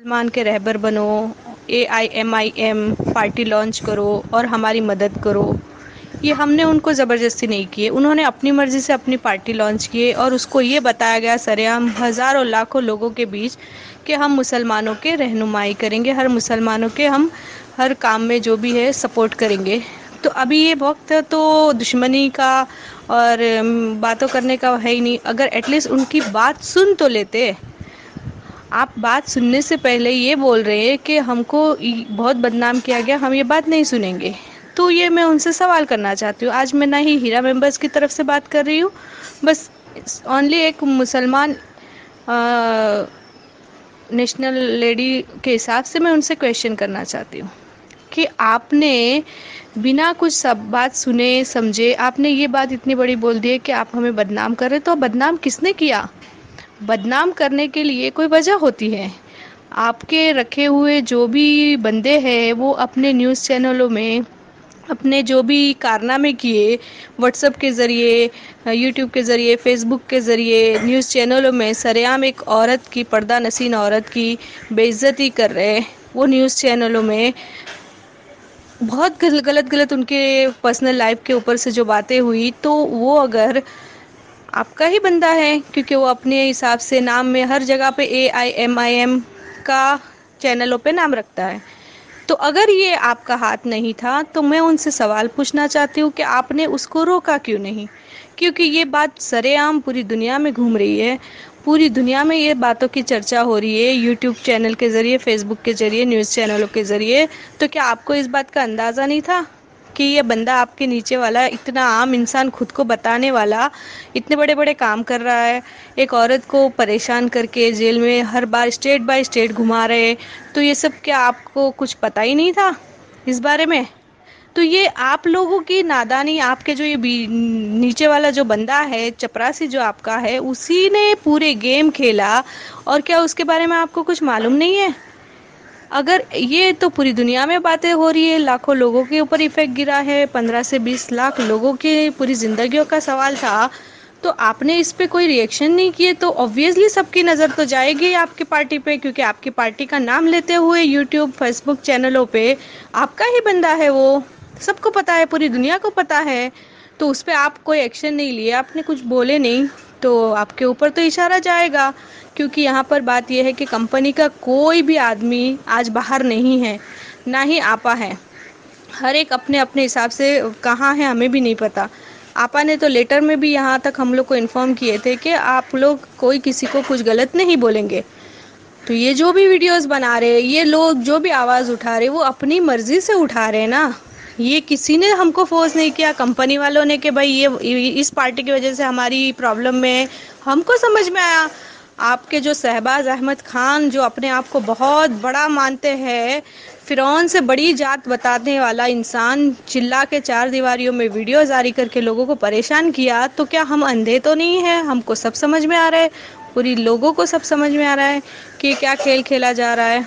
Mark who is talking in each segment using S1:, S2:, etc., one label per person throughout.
S1: मान के रहबर बनो, AIMIM पार्टी लॉन्च करो और हमारी मदद करो। ये हमने उनको ज़बरदस्ती नहीं किए, उन्होंने अपनी मर्ज़ी से अपनी पार्टी लॉन्च किए और उसको ये बताया गया सरेआम हज़ारों लाखों लोगों के बीच कि हम मुसलमानों के रहनुमाई करेंगे, हर मुसलमानों के हम हर काम में जो भी है सपोर्ट करेंगे। तो अभी ये वक्त तो दुश्मनी का और बातों करने का है ही नहीं। अगर एटलीस्ट उनकी बात सुन तो लेते। आप बात सुनने से पहले ये बोल रहे हैं कि हमको बहुत बदनाम किया गया, हम ये बात नहीं सुनेंगे। तो ये मैं उनसे सवाल करना चाहती हूँ। आज मैं ना ही हीरा मेंबर्स की तरफ से बात कर रही हूँ, बस ओनली एक मुसलमान नेशनल लेडी के हिसाब से मैं उनसे क्वेश्चन करना चाहती हूँ कि आपने बिना कुछ सब बात सुने समझे आपने ये बात इतनी बड़ी बोल दी है कि आप हमें बदनाम कर रहे। तो बदनाम किसने किया? बदनाम करने के लिए कोई वजह होती है। आपके रखे हुए जो भी बंदे हैं वो अपने न्यूज़ चैनलों में अपने जो भी कारनामे किए, व्हाट्सएप के ज़रिए, यूट्यूब के ज़रिए, फेसबुक के ज़रिए, न्यूज़ चैनलों में सरेआम एक औरत की, पर्दा नशीन औरत की बेइज्जती कर रहे। वो न्यूज़ चैनलों में बहुत गलत गलत उनके पर्सनल लाइफ के ऊपर से जो बातें हुई, तो वो अगर आपका ही बंदा है, क्योंकि वो अपने हिसाब से नाम में हर जगह पे AIMIM का चैनलों पे नाम रखता है, तो अगर ये आपका हाथ नहीं था तो मैं उनसे सवाल पूछना चाहती हूँ कि आपने उसको रोका क्यों नहीं? क्योंकि ये बात सरेआम पूरी दुनिया में घूम रही है, पूरी दुनिया में ये बातों की चर्चा हो रही है, यूट्यूब चैनल के ज़रिए, फेसबुक के ज़रिए, न्यूज़ चैनलों के ज़रिए। तो क्या आपको इस बात का अंदाज़ा नहीं था कि ये बंदा आपके नीचे वाला, इतना आम इंसान, खुद को बताने वाला, इतने बड़े बड़े काम कर रहा है, एक औरत को परेशान करके जेल में हर बार स्टेट बाय स्टेट घुमा रहे। तो ये सब क्या आपको कुछ पता ही नहीं था इस बारे में? तो ये आप लोगों की नादानी, आपके जो ये नीचे वाला जो बंदा है, चपरासी जो आपका है, उसी ने पूरे गेम खेला। और क्या उसके बारे में आपको कुछ मालूम नहीं है? अगर ये तो पूरी दुनिया में बातें हो रही है, लाखों लोगों के ऊपर इफेक्ट गिरा है, 15 से 20 लाख लोगों की पूरी जिंदगियों का सवाल था, तो आपने इस पे कोई रिएक्शन नहीं किए, तो ऑब्वियसली सबकी नज़र तो जाएगी आपकी पार्टी पे, क्योंकि आपकी पार्टी का नाम लेते हुए यूट्यूब फेसबुक चैनलों पे आपका ही बंदा है, वो सबको पता है, पूरी दुनिया को पता है। तो उस पर आप कोई एक्शन नहीं लिए, आपने कुछ बोले नहीं, तो आपके ऊपर तो इशारा जाएगा। क्योंकि यहाँ पर बात यह है कि कंपनी का कोई भी आदमी आज बाहर नहीं है, ना ही आपा है। हर एक अपने अपने हिसाब से कहाँ है हमें भी नहीं पता। आपा ने तो लेटर में भी यहाँ तक हम लोग को इन्फॉर्म किए थे कि आप लोग कोई किसी को कुछ गलत नहीं बोलेंगे। तो ये जो भी वीडियोस बना रहे हैं, ये लोग जो भी आवाज़ उठा रहे हैं, वो अपनी मर्जी से उठा रहे हैं ना। ये किसी ने हमको फोर्स नहीं किया, कंपनी वालों ने, कि भाई ये इस पार्टी की वजह से हमारी प्रॉब्लम में है। हमको समझ में आया, आपके जो शहबाज अहमद खान, जो अपने आप को बहुत बड़ा मानते हैं, फिरौन से बड़ी जात बताने वाला इंसान, चिल्ला के 4 दीवारियों में वीडियो जारी करके लोगों को परेशान किया। तो क्या हम अंधे तो नहीं हैं? हमको सब समझ में आ रहा है, पूरी लोगों को सब समझ में आ रहा है कि क्या खेल खेला जा रहा है।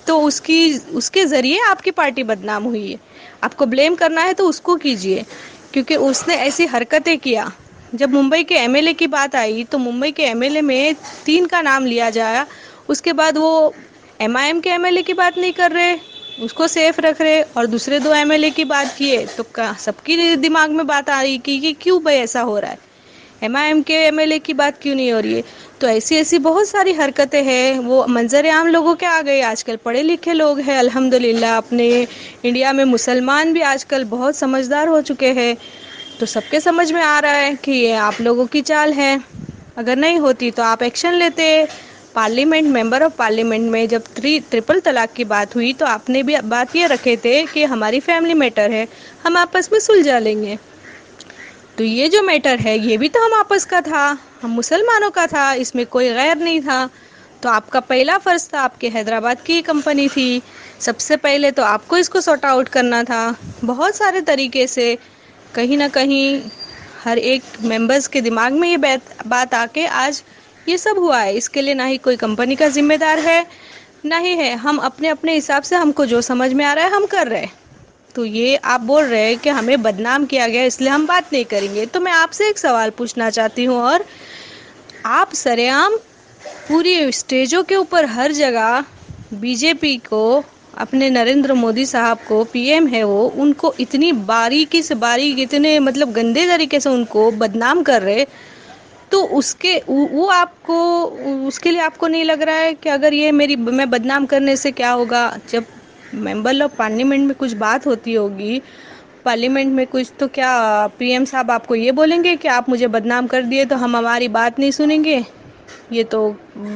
S1: तो उसके ज़रिए आपकी पार्टी बदनाम हुई है। आपको ब्लेम करना है तो उसको कीजिए, क्योंकि उसने ऐसी हरकतें किया। जब मुंबई के MLA की बात आई तो मुंबई के MLA में 3 का नाम लिया जाया, उसके बाद वो MIM के MLA की बात नहीं कर रहे, उसको सेफ रख रहे, और दूसरे 2 MLA की बात किए तो सबकी दिमाग में बात आ रही कि क्यों भाई ऐसा हो रहा है, MIM के MLA की बात क्यों नहीं हो रही है। तो ऐसी ऐसी बहुत सारी हरकतें हैं, वो मंजर आम लोगों के आ गए। आजकल पढ़े लिखे लोग हैं अल्हम्दुलिल्लाह, अपने इंडिया में मुसलमान भी आजकल बहुत समझदार हो चुके हैं। तो सबके समझ में आ रहा है कि ये आप लोगों की चाल है। अगर नहीं होती तो आप एक्शन लेते। पार्लियामेंट, मेंबर ऑफ पार्लियामेंट में जब ट्रिपल तलाक की बात हुई तो आपने भी बात ये रखे थे कि हमारी फैमिली मैटर है, हम आपस में सुलझा लेंगे। तो ये जो मैटर है ये भी तो हम आपस का था, हम मुसलमानों का था, इसमें कोई गैर नहीं था। तो आपका पहला फ़र्ज़ था, आपके हैदराबाद की कंपनी थी, सबसे पहले तो आपको इसको सॉर्ट आउट करना था। बहुत सारे तरीके से कहीं ना कहीं हर एक मेंबर्स के दिमाग में ये बात आके आज ये सब हुआ है। इसके लिए ना ही कोई कंपनी का जिम्मेदार है, ना ही है, हम अपने अपने हिसाब से हमको जो समझ में आ रहा है हम कर रहे हैं। तो ये आप बोल रहे हैं कि हमें बदनाम किया गया इसलिए हम बात नहीं करेंगे। तो मैं आपसे एक सवाल पूछना चाहती हूँ, और आप सरेआम पूरी स्टेजों के ऊपर हर जगह بی جے پی کو، اپنے نریندر مودی صاحب کو، پی ایم ہے وہ، ان کو اتنی باریکی سے باریک، اتنے مطلب گندے طریقے سے ان کو بدنام کر رہے، تو وہ آپ کو، اس کے لیے آپ کو نہیں لگ رہا ہے کہ اگر یہ میں بدنام کرنے سے کیا ہوگا؟ جب ممبر آف پارلیمنٹ میں کچھ بات ہوتی ہوگی، پارلیمنٹ میں کچھ، تو کیا پی ایم صاحب آپ کو یہ بولیں گے کہ آپ مجھے بدنام کر دیے تو ہم ہماری بات نہیں سنیں گے؟ یہ تو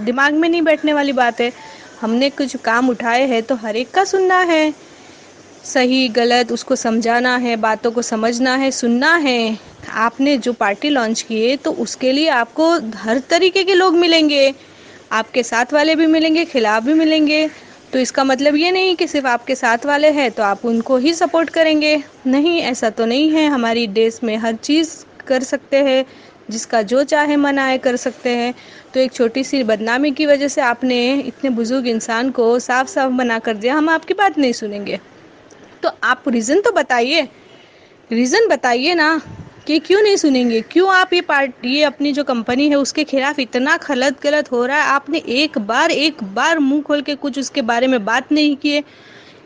S1: دماغ میں نہیں بیٹھنے والی بات ہے۔ ہم نے کچھ کام اٹھائے ہیں تو ہر ایک کا سننا ہے، صحیح غلط اس کو سمجھانا ہے، باتوں کو سمجھنا ہے، سننا ہے۔ آپ نے جو پارٹی لانچ کی ہے تو اس کے لیے آپ کو ہر طریقے کے لوگ ملیں گے، آپ کے ساتھ والے بھی ملیں گے، خلاف بھی ملیں گے۔ تو اس کا مطلب یہ نہیں کہ صرف آپ کے ساتھ والے ہیں تو آپ ان کو ہی سپورٹ کریں گے، نہیں، ایسا تو نہیں ہے۔ ہماری دیش میں ہر چیز کر سکتے ہیں، جس کا جو چاہے من آئے کر سکتے ہیں۔ تو ایک چھوٹی سی بدنامی کی وجہ سے آپ نے اتنے بزرگ انسان کو صاف صاف منع کر دیا، ہم آپ کی بات نہیں سنیں گے۔ تو آپ ریزن تو بتائیے، ریزن بتائیے نا کہ کیوں نہیں سنیں گے؟ کیوں آپ یہ اپنی جو کمپنی ہے اس کے خلاف اتنا غلط ہو رہا ہے، آپ نے ایک بار منہ کھول کے کچھ اس کے بارے میں بات نہیں کیے؟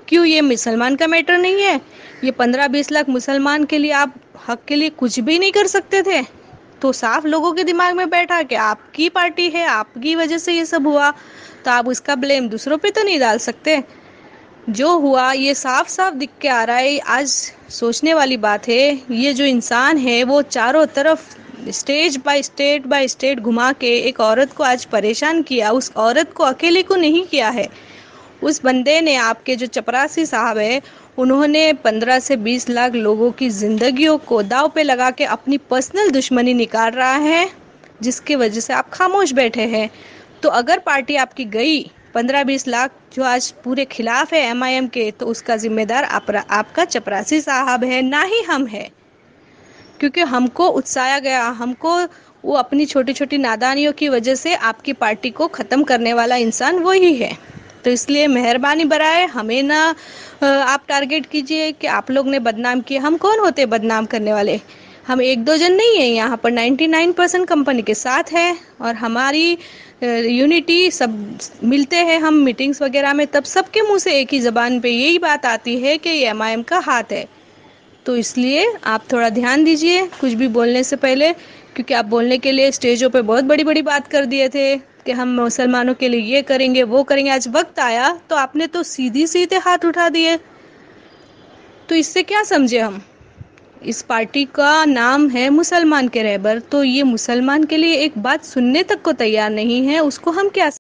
S1: کیوں یہ مسلمان کا میٹر نہیں ہے؟ یہ 15-20 لاکھ مسلمان کے لیے آپ حق کے لیے کچھ بھی نہیں کر سکتے تھے؟ تو صاف لوگوں کے دماغ میں بیٹھا کہ آپ کی پارٹی ہے، آپ کی وجہ سے یہ سب ہوا، تو آپ اس کا بلیم دوسروں پہ تو نہیں ڈال سکتے۔ جو ہوا یہ صاف صاف دکھ کے آ رہا ہے۔ آج سوچنے والی بات ہے، یہ جو انسان ہے وہ چاروں طرف اسٹیٹ بائی اسٹیٹ گھما کے ایک عورت کو آج پریشان کیا، اس عورت کو اکیلے کو نہیں کیا ہے، اس بندے نے، آپ کے جو چپراسی صاحب ہے، انہوں نے 15 سے 20 لاکھ لوگوں کی زندگیوں کو داؤ پہ لگا کے اپنی پرسنل دشمنی نکال رہا ہے، جس کی وجہ سے آپ خاموش بیٹھے ہیں۔ تو اگر پارٹی آپ کی گئی، 15-20 لاکھ جو آج پورے خلاف ہے ایم آئی ایم کے، تو اس کا ذمہ دار آپ کا چپراسی صاحب ہے، نہ ہی ہم ہے، کیونکہ ہم کو اکسایا گیا، ہم کو وہ اپنی چھوٹی چھوٹی نادانیوں کی وجہ سے آپ کی پارٹی کو ختم کرنے والا انسان وہی ہے۔ تو اس لیے مہربانی برائے ہمیں نہ آپ ٹارگٹ کیجئے کہ آپ لوگ نے بدنام کیا۔ ہم کون ہوتے بدنام کرنے والے؟ ہم 1-2 جن نہیں ہیں، یہاں پر 99% کمپنی کے ساتھ ہے، اور ہماری یونٹی، سب ملتے ہیں ہم میٹنگز وغیرہ میں، تب سب کے منہ سے ایک ہی زبان پہ یہی بات آتی ہے کہ یہ ایم آئی ایم کا ہاتھ ہے۔ تو اس لیے آپ تھوڑا دھیان دیجئے کچھ بھی بولنے سے پہلے، کیونکہ آپ بولنے کے لیے اسٹیجوں پہ بہت بڑی بڑی بات کر دیے تھے کہ ہم مسلمانوں کے لیے یہ کریں گے، وہ کریں گے۔ آج وقت آیا تو آپ نے تو سیدھے ہاتھ اٹھا دیے۔ تو اس سے کیا سمجھے ہم؟ اس پارٹی کا نام ہے مسلمان کے رہبر، تو یہ مسلمان کے لیے ایک بات سننے تک کو تیار نہیں ہے، اس کو ہم کیا